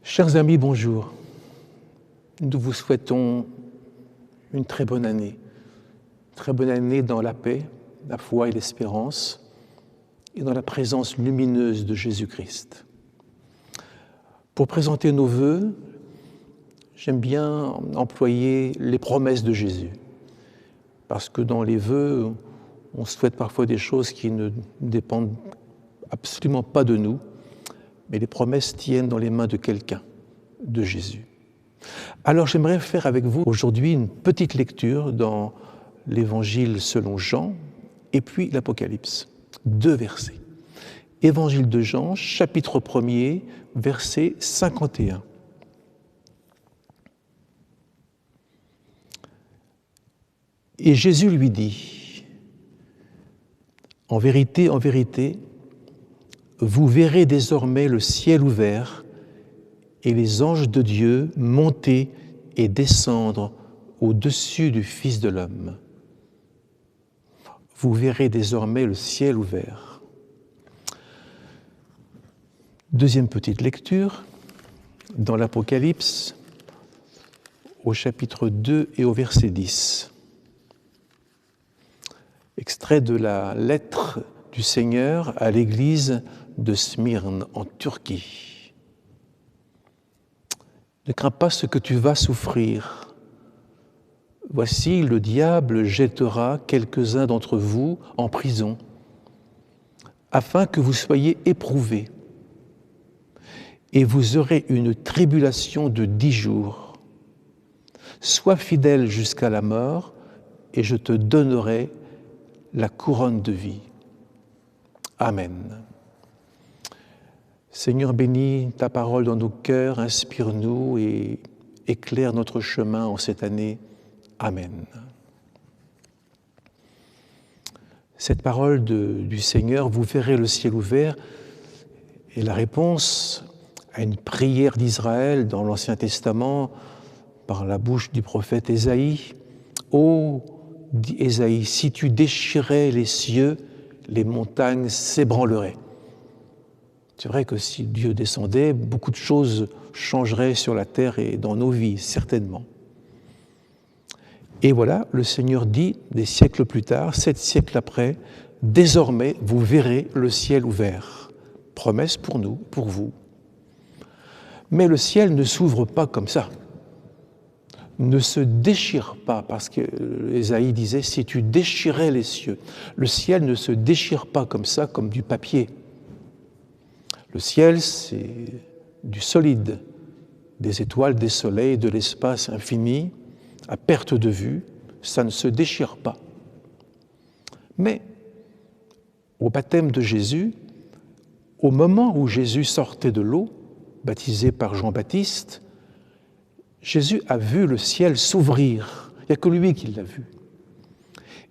Chers amis, bonjour. Nous vous souhaitons une très bonne année dans la paix, la foi et l'espérance, et dans la présence lumineuse de Jésus-Christ. Pour présenter nos vœux, j'aime bien employer les promesses de Jésus, parce que dans les vœux, on souhaite parfois des choses qui ne dépendent absolument pas de nous, mais les promesses tiennent dans les mains de quelqu'un, de Jésus. Alors j'aimerais faire avec vous aujourd'hui une petite lecture dans l'Évangile selon Jean et puis l'Apocalypse. 2 versets. Évangile de Jean, chapitre 1er, verset 51. Et Jésus lui dit, « En vérité, vous verrez désormais le ciel ouvert et les anges de Dieu monter et descendre au-dessus du Fils de l'homme. Vous verrez désormais le ciel ouvert. » Deuxième petite lecture, dans l'Apocalypse, au chapitre 2 et au verset 10. Extrait de la lettre du Seigneur à l'église de Smyrne, en Turquie. Ne crains pas ce que tu vas souffrir. Voici, le diable jettera quelques-uns d'entre vous en prison, afin que vous soyez éprouvés. Et vous aurez une tribulation de 10 jours. Sois fidèle jusqu'à la mort, et je te donnerai la couronne de vie. Amen. Seigneur, bénis ta parole dans nos cœurs, inspire-nous et éclaire notre chemin en cette année. Amen. Cette parole du Seigneur, vous verrez le ciel ouvert, est la réponse à une prière d'Israël dans l'Ancien Testament par la bouche du prophète Ésaïe. « Ô, dit Ésaïe, si tu déchirais les cieux, les montagnes s'ébranleraient. » C'est vrai que si Dieu descendait, beaucoup de choses changeraient sur la terre et dans nos vies, certainement. Et voilà, le Seigneur dit, des siècles plus tard, 7 siècles après, « Désormais, vous verrez le ciel ouvert. » Promesse pour nous, pour vous. Mais le ciel ne s'ouvre pas comme ça. Ne se déchire pas, parce que Ésaïe disait, si tu déchirais les cieux. Le ciel ne se déchire pas comme ça, comme du papier. Le ciel, c'est du solide, des étoiles, des soleils, de l'espace infini, à perte de vue, ça ne se déchire pas. Mais, au baptême de Jésus, au moment où Jésus sortait de l'eau, baptisé par Jean-Baptiste, Jésus a vu le ciel s'ouvrir. Il n'y a que lui qui l'a vu.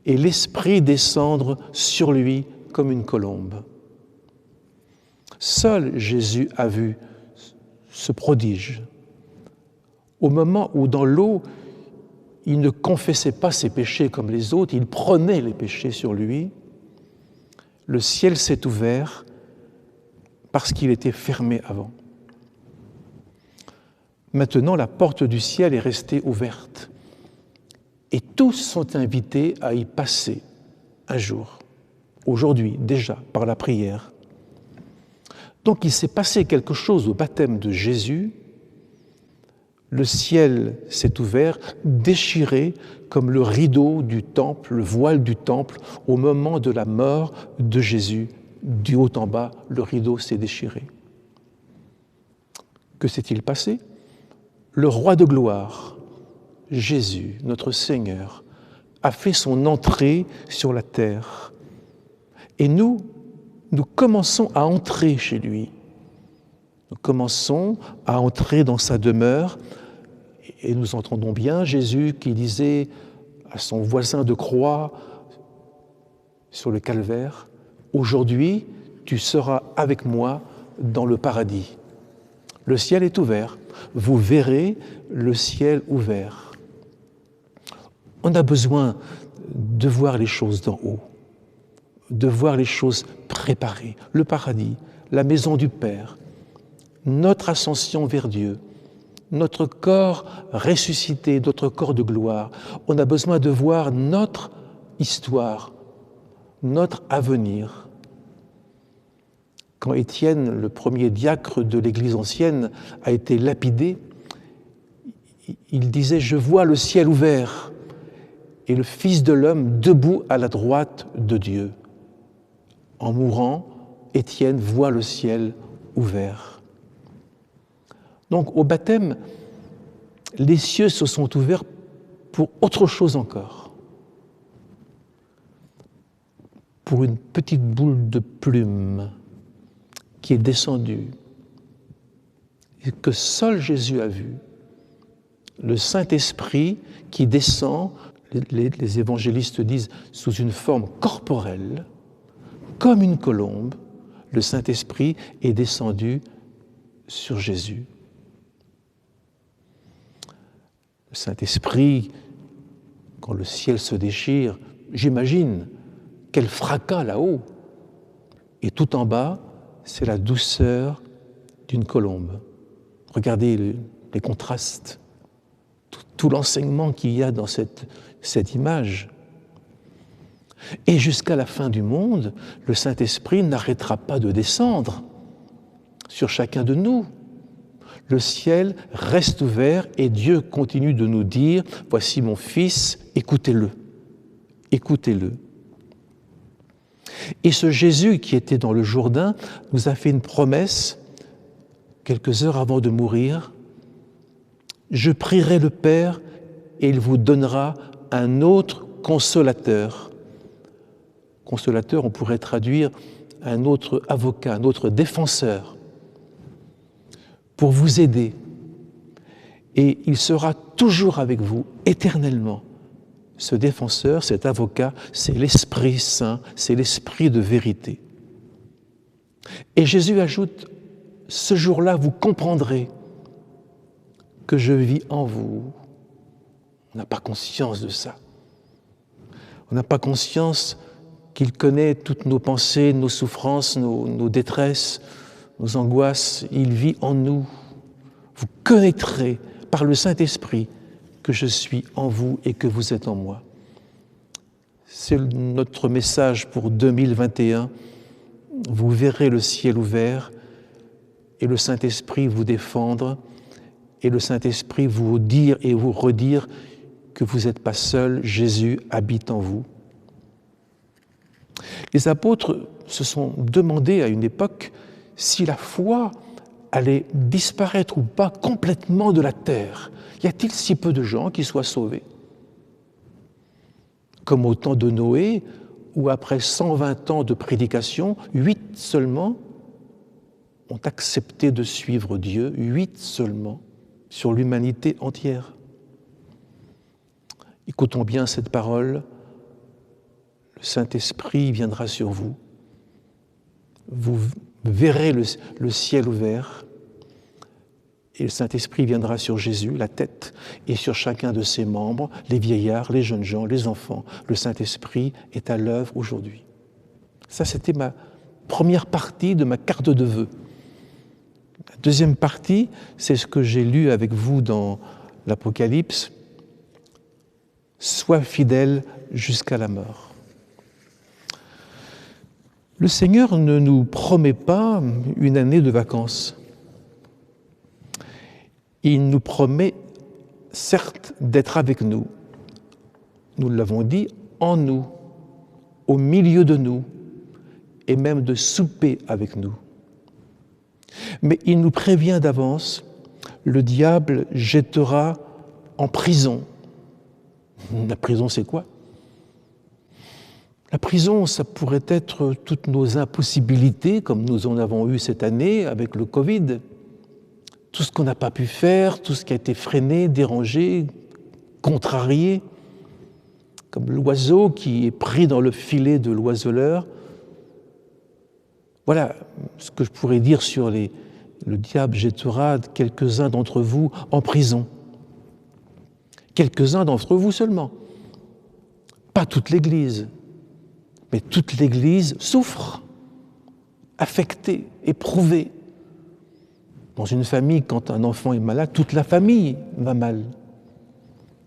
Et l'Esprit descendre sur lui comme une colombe. Seul Jésus a vu ce prodige. Au moment où dans l'eau, il ne confessait pas ses péchés comme les autres, il prenait les péchés sur lui, le ciel s'est ouvert parce qu'il était fermé avant. Maintenant, la porte du ciel est restée ouverte et tous sont invités à y passer un jour, aujourd'hui déjà, par la prière. Donc il s'est passé quelque chose au baptême de Jésus, le ciel s'est ouvert, déchiré comme le rideau du temple, le voile du temple, au moment de la mort de Jésus. Du haut en bas, le rideau s'est déchiré. Que s'est-il passé ? Le roi de gloire, Jésus, notre Seigneur, a fait son entrée sur la terre. Et nous commençons à entrer chez lui. Nous commençons à entrer dans sa demeure et nous entendons bien Jésus qui disait à son voisin de croix sur le calvaire, « Aujourd'hui, tu seras avec moi dans le paradis. » Le ciel est ouvert. Vous verrez le ciel ouvert. On a besoin de voir les choses d'en haut, de voir les choses préparées, le paradis, la maison du Père, notre ascension vers Dieu, notre corps ressuscité, notre corps de gloire. On a besoin de voir notre histoire, notre avenir. Quand Étienne, le premier diacre de l'Église ancienne, a été lapidé, il disait « Je vois le ciel ouvert et le Fils de l'homme debout à la droite de Dieu. » En mourant, Étienne voit le ciel ouvert. Donc au baptême, les cieux se sont ouverts pour autre chose encore. Pour une petite boule de plume qui est descendue et que seul Jésus a vu. Le Saint-Esprit qui descend, les évangélistes disent, sous une forme corporelle, comme une colombe, le Saint-Esprit est descendu sur Jésus. Le Saint-Esprit, quand le ciel se déchire, j'imagine quel fracas là-haut. Et tout en bas, c'est la douceur d'une colombe. Regardez les contrastes, tout l'enseignement qu'il y a dans cette image. Et jusqu'à la fin du monde, le Saint-Esprit n'arrêtera pas de descendre sur chacun de nous. Le ciel reste ouvert et Dieu continue de nous dire « Voici mon Fils, écoutez-le, écoutez-le ». Et ce Jésus qui était dans le Jourdain nous a fait une promesse quelques heures avant de mourir. « Je prierai le Père et il vous donnera un autre consolateur ». Consolateur, on pourrait traduire un autre avocat, un autre défenseur, pour vous aider. Et il sera toujours avec vous, éternellement. Ce défenseur, cet avocat, c'est l'Esprit Saint, c'est l'Esprit de vérité. Et Jésus ajoute, ce jour-là, vous comprendrez que je vis en vous. On n'a pas conscience de ça. On n'a pas conscience qu'il connaît toutes nos pensées, nos souffrances, nos détresses, nos angoisses. Il vit en nous. Vous connaîtrez par le Saint-Esprit que je suis en vous et que vous êtes en moi. C'est notre message pour 2021. Vous verrez le ciel ouvert et le Saint-Esprit vous défendre et le Saint-Esprit vous dire et vous redire que vous n'êtes pas seul, Jésus habite en vous. Les apôtres se sont demandé à une époque si la foi allait disparaître ou pas complètement de la terre. Y a-t-il si peu de gens qui soient sauvés? Comme au temps de Noé, où après 120 ans de prédication, 8 seulement ont accepté de suivre Dieu, 8 seulement, sur l'humanité entière. Écoutons bien cette parole. Le Saint-Esprit viendra sur vous. Vous verrez le ciel ouvert et le Saint-Esprit viendra sur Jésus, la tête, et sur chacun de ses membres, les vieillards, les jeunes gens, les enfants. Le Saint-Esprit est à l'œuvre aujourd'hui. Ça, c'était ma première partie de ma carte de vœux. La deuxième partie, c'est ce que j'ai lu avec vous dans l'Apocalypse. Sois fidèle jusqu'à la mort. Le Seigneur ne nous promet pas une année de vacances. Il nous promet, certes, d'être avec nous. Nous l'avons dit, en nous, au milieu de nous, et même de souper avec nous. Mais il nous prévient d'avance, le diable jettera en prison. La prison, c'est quoi? La prison, ça pourrait être toutes nos impossibilités, comme nous en avons eu cette année avec le Covid. Tout ce qu'on n'a pas pu faire, tout ce qui a été freiné, dérangé, contrarié, comme l'oiseau qui est pris dans le filet de l'oiseleur. Voilà ce que je pourrais dire sur le diable jettera quelques-uns d'entre vous en prison. Quelques-uns d'entre vous seulement. Pas toute l'Église. Mais toute l'Église souffre, affectée, éprouvée. Dans une famille, quand un enfant est malade, toute la famille va mal.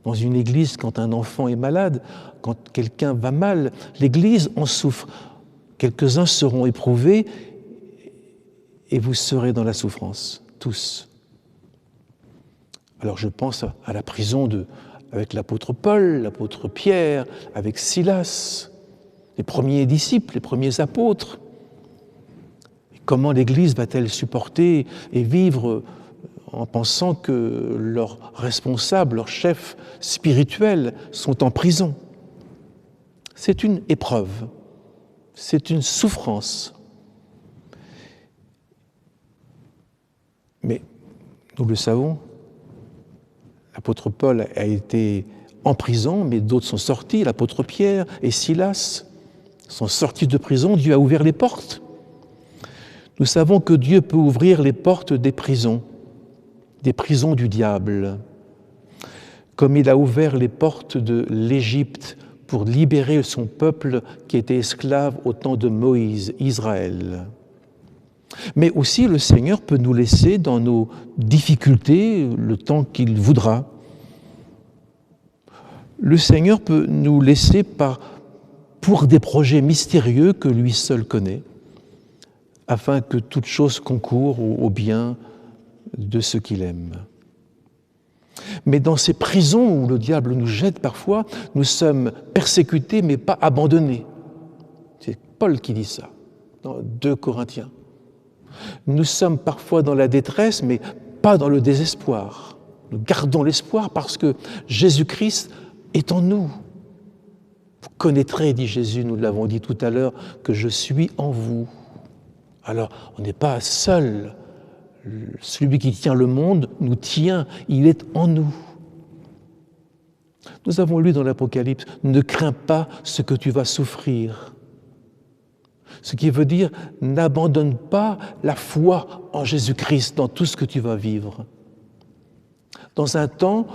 Dans une église, quand un enfant est malade, quand quelqu'un va mal, l'église en souffre. Quelques-uns seront éprouvés et vous serez dans la souffrance, tous. Alors je pense à la prison avec l'apôtre Paul, l'apôtre Pierre, avec Silas, les premiers disciples, les premiers apôtres. Et comment l'Église va-t-elle supporter et vivre en pensant que leurs responsables, leurs chefs spirituels sont en prison? C'est une épreuve, c'est une souffrance. Mais nous le savons, l'apôtre Paul a été en prison, mais d'autres sont sortis. L'apôtre Pierre et Silas sont sortis de prison. Dieu a ouvert les portes. Nous savons que Dieu peut ouvrir les portes des prisons du diable, comme il a ouvert les portes de l'Égypte pour libérer son peuple qui était esclave au temps de Moïse, Israël. Mais aussi le Seigneur peut nous laisser dans nos difficultés le temps qu'il voudra. Le Seigneur peut nous laisser pour des projets mystérieux que lui seul connaît, afin que toute chose concourt au bien de ceux qu'il aime. Mais dans ces prisons où le diable nous jette parfois, nous sommes persécutés mais pas abandonnés. C'est Paul qui dit ça, dans 2 Corinthiens. Nous sommes parfois dans la détresse, mais pas dans le désespoir. Nous gardons l'espoir parce que Jésus-Christ est en nous. Vous connaîtrez, dit Jésus, nous l'avons dit tout à l'heure, que je suis en vous. Alors, on n'est pas seul. Celui qui tient le monde nous tient, il est en nous. Nous avons lu dans l'Apocalypse, ne crains pas ce que tu vas souffrir. Ce qui veut dire, n'abandonne pas la foi en Jésus-Christ dans tout ce que tu vas vivre. Dans un temps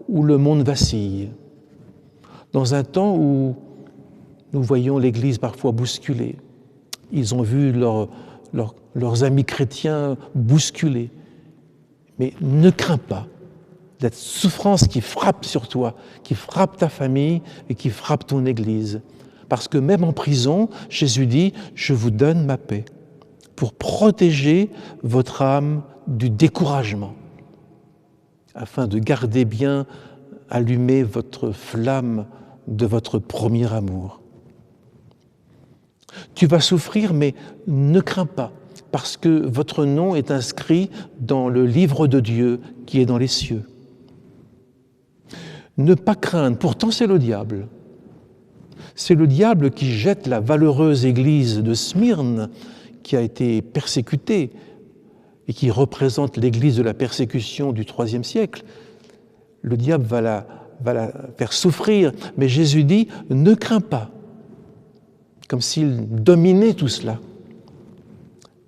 où le monde vacille, dans un temps où nous voyons l'Église parfois bousculée, ils ont vu leurs amis chrétiens bousculés. Mais ne crains pas cette souffrance qui frappe sur toi, qui frappe ta famille et qui frappe ton Église. Parce que même en prison, Jésus dit « Je vous donne ma paix » pour protéger votre âme du découragement, afin de garder bien allumée votre flamme de votre premier amour. Tu vas souffrir, mais ne crains pas, parce que votre nom est inscrit dans le livre de Dieu qui est dans les cieux. Ne pas craindre, pourtant c'est le diable. C'est le diable qui jette la valeureuse église de Smyrne, qui a été persécutée et qui représente l'église de la persécution du IIIe siècle. Le diable va la faire souffrir, mais Jésus dit « Ne crains pas », comme s'il dominait tout cela.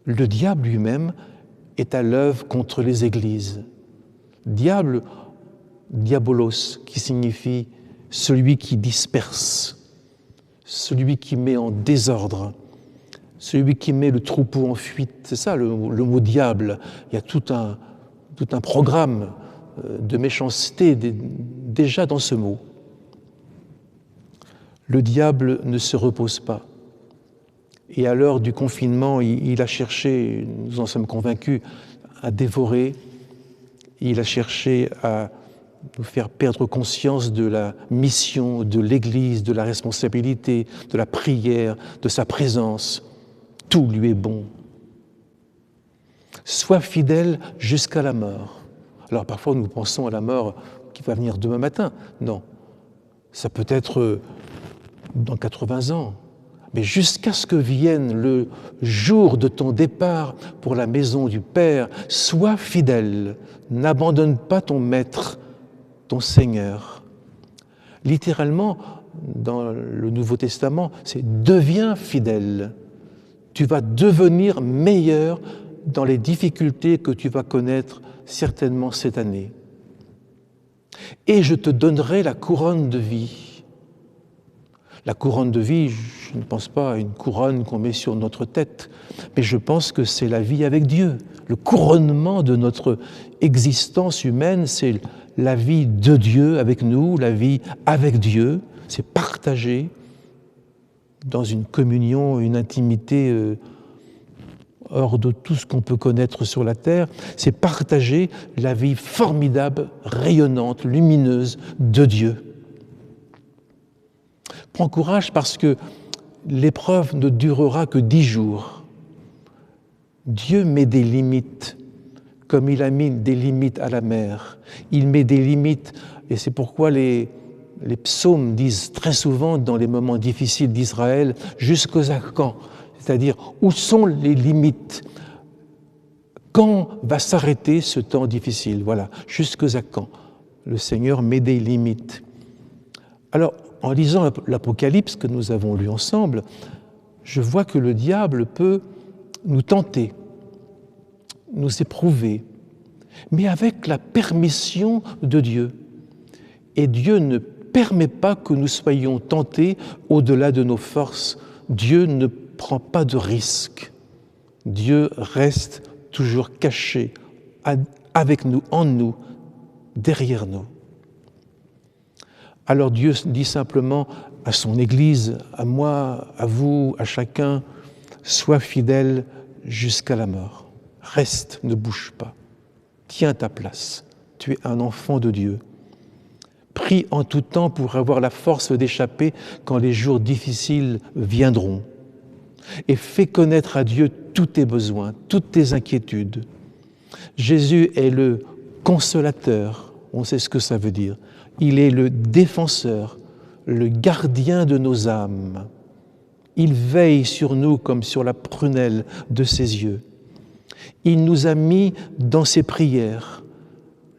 Le diable lui-même est à l'œuvre contre les églises. Diable, diabolos, qui signifie celui qui disperse, celui qui met en désordre, celui qui met le troupeau en fuite. C'est ça le mot diable. Il y a tout un programme de méchanceté déjà dans ce mot. Le diable ne se repose pas. Et à l'heure du confinement, il a cherché, nous en sommes convaincus, à dévorer. Il a cherché à nous faire perdre conscience de la mission de l'Église, de la responsabilité, de la prière, de sa présence. Tout lui est bon. Sois fidèle jusqu'à la mort. Alors parfois nous pensons à la mort qui va venir demain matin. Non, ça peut être dans 80 ans. Mais jusqu'à ce que vienne le jour de ton départ pour la maison du Père, sois fidèle, n'abandonne pas ton Maître, ton Seigneur. Littéralement, dans le Nouveau Testament, c'est « deviens fidèle ». Tu vas devenir meilleur dans les difficultés que tu vas connaître certainement cette année. Et je te donnerai la couronne de vie. La couronne de vie, je ne pense pas à une couronne qu'on met sur notre tête, mais je pense que c'est la vie avec Dieu. Le couronnement de notre existence humaine, c'est la vie de Dieu avec nous, la vie avec Dieu. C'est partagé dans une communion, une intimité hors de tout ce qu'on peut connaître sur la terre. C'est partager la vie formidable, rayonnante, lumineuse de Dieu. Prends courage parce que l'épreuve ne durera que 10 jours. Dieu met des limites, comme il a mis des limites à la mer. Il met des limites, et c'est pourquoi les psaumes disent très souvent, dans les moments difficiles d'Israël, jusqu'à quand? C'est-à-dire, où sont les limites? Quand va s'arrêter ce temps difficile? Voilà, jusqu'à quand? Le Seigneur met des limites. Alors, en lisant l'Apocalypse que nous avons lu ensemble, je vois que le diable peut nous tenter, nous éprouver, mais avec la permission de Dieu. Et Dieu ne permet pas que nous soyons tentés au-delà de nos forces. Dieu ne prend pas de risque. Dieu reste toujours caché, avec nous, en nous, derrière nous. Alors Dieu dit simplement à son Église, à moi, à vous, à chacun, sois fidèle jusqu'à la mort. Reste, ne bouge pas. Tiens ta place. Tu es un enfant de Dieu. Prie en tout temps pour avoir la force d'échapper quand les jours difficiles viendront. Et fais connaître à Dieu tous tes besoins, toutes tes inquiétudes. Jésus est le consolateur, on sait ce que ça veut dire. Il est le défenseur, le gardien de nos âmes. Il veille sur nous comme sur la prunelle de ses yeux. Il nous a mis dans ses prières.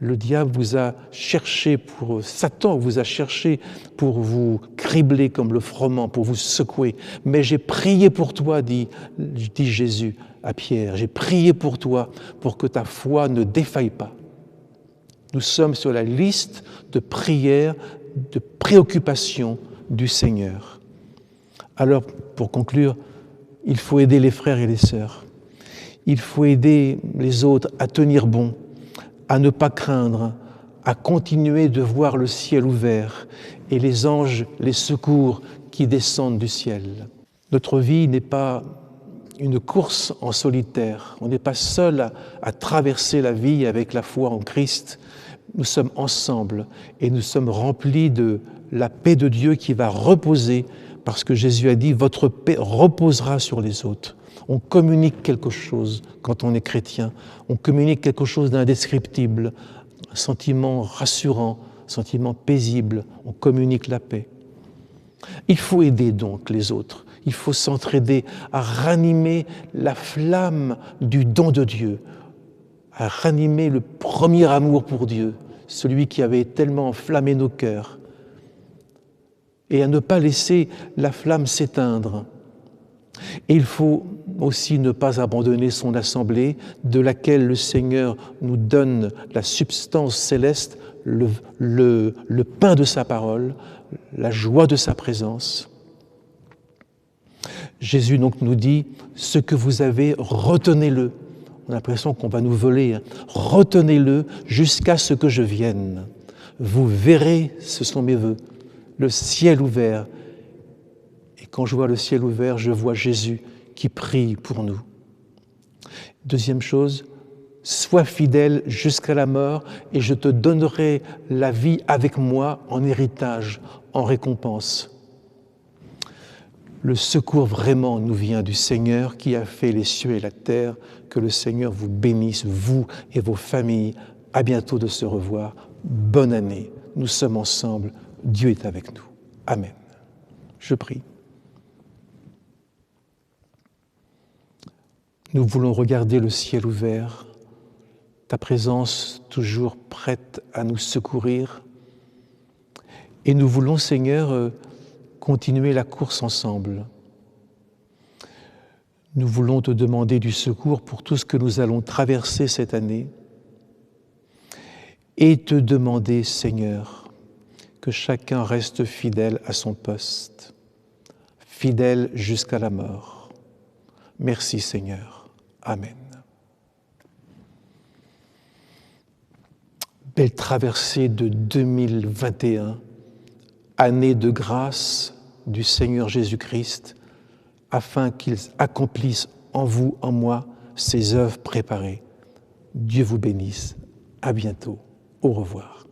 Le diable vous a cherché Satan vous a cherché pour vous cribler comme le froment, pour vous secouer. Mais j'ai prié pour toi, dit Jésus à Pierre. J'ai prié pour toi pour que ta foi ne défaille pas. Nous sommes sur la liste de prières, de préoccupations du Seigneur. Alors, pour conclure, il faut aider les frères et les sœurs. Il faut aider les autres à tenir bon, à ne pas craindre, à continuer de voir le ciel ouvert et les anges, les secours qui descendent du ciel. Notre vie n'est pas une course en solitaire. On n'est pas seul à traverser la vie avec la foi en Christ. Nous sommes ensemble et nous sommes remplis de la paix de Dieu qui va reposer, parce que Jésus a dit « Votre paix reposera sur les autres ». On communique quelque chose quand on est chrétien. On communique quelque chose d'indescriptible, un sentiment rassurant, un sentiment paisible. On communique la paix. Il faut aider donc les autres. Il faut s'entraider à ranimer la flamme du don de Dieu, à ranimer le premier amour pour Dieu, celui qui avait tellement enflammé nos cœurs, et à ne pas laisser la flamme s'éteindre. Et il faut aussi ne pas abandonner son assemblée, de laquelle le Seigneur nous donne la substance céleste, le pain de sa parole, la joie de sa présence. Jésus donc nous dit, ce que vous avez, retenez-le. On a l'impression qu'on va nous voler. Retenez-le jusqu'à ce que je vienne. Vous verrez, ce sont mes vœux, le ciel ouvert. Et quand je vois le ciel ouvert, je vois Jésus qui prie pour nous. Deuxième chose, sois fidèle jusqu'à la mort et je te donnerai la vie avec moi en héritage, en récompense. Le secours vraiment nous vient du Seigneur qui a fait les cieux et la terre. Que le Seigneur vous bénisse, vous et vos familles. À bientôt de se revoir. Bonne année. Nous sommes ensemble. Dieu est avec nous. Amen. Je prie. Nous voulons regarder le ciel ouvert, ta présence toujours prête à nous secourir. Et nous voulons, Seigneur, continuer la course ensemble. Nous voulons te demander du secours pour tout ce que nous allons traverser cette année et te demander, Seigneur, que chacun reste fidèle à son poste. fidèle jusqu'à la mort. Merci Seigneur. Amen. Belle traversée de 2021, année de grâce du Seigneur Jésus-Christ, afin qu'il accomplisse en vous, en moi, ses œuvres préparées. Dieu vous bénisse. À bientôt. Au revoir.